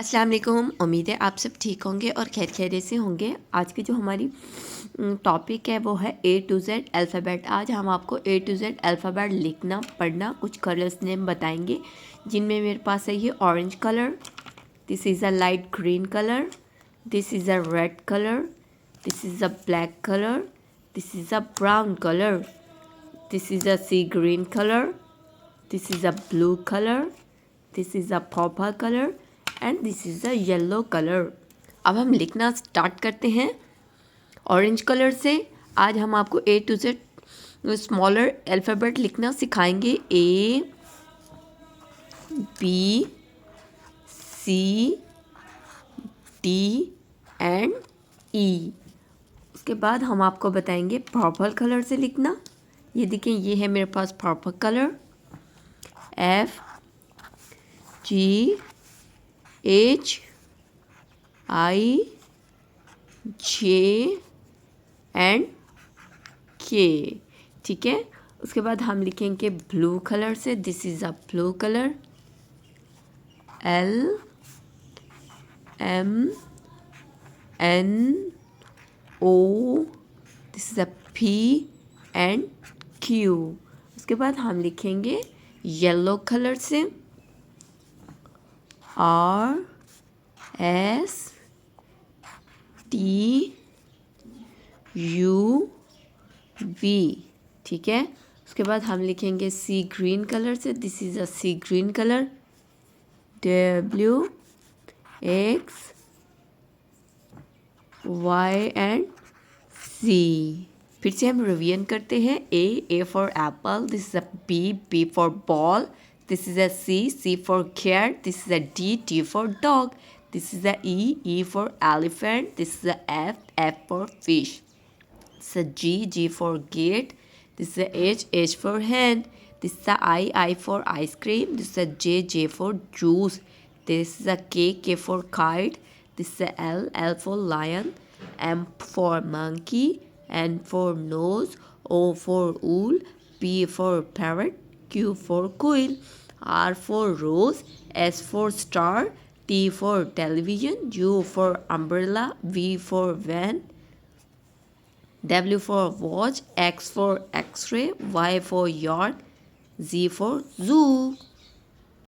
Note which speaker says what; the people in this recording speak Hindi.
Speaker 1: अस्सलाम वालेकुम। उम्मीद है आप सब ठीक होंगे और खैर खैरियत से होंगे। आज की जो हमारी टॉपिक है वो है A to Z अल्फ़ाबेट। आज हम आपको A to Z अल्फ़ाबेट लिखना पढ़ना कुछ कलर्स नेम बताएंगे, जिनमें मेरे पास है ये orange colour, this is a light green colour, this is a red colour, this is a black colour, this is a brown colour, this is a sea green colour, this is a blue colour, this is a purple colour and this is a yellow colour. अब हम लिखना स्टार्ट करते हैं ऑरेंज कलर से। आज हम आपको A to Z smaller alphabet लिखना सिखाएंगे। A B C D and E। उसके बाद हम आपको बताएंगे पर्पल कलर से लिखना। ये देखिए, ये है मेरे पास purple colour. F G H I J and K। ठीक है, उसके बाद हम लिखेंगे ब्लू कलर से। This is a blue colour. L M N O, this is a P and Q। उसके बाद हम लिखेंगे येलो कलर से R S T U V। ठीक है, उसके बाद हम लिखेंगे सी ग्रीन कलर से। This is a sea green colour. W X Y and C। फिर से हम रिवीजन करते हैं। A for apple, this is a B for ball, this is a C for cat, this is a D for dog, this is a E for elephant, this is a F for fish, this is a G for gate, this is a H for hand, this is a I for ice cream, this is a J for juice, this is a K for kite, this is a L for lion, M for monkey, N for nose, O for owl, P for parrot, Q for quail, R for rose, S for star, T for television, U for umbrella, V for van, W for watch, X for X-ray, Y for yard, Z for zoo।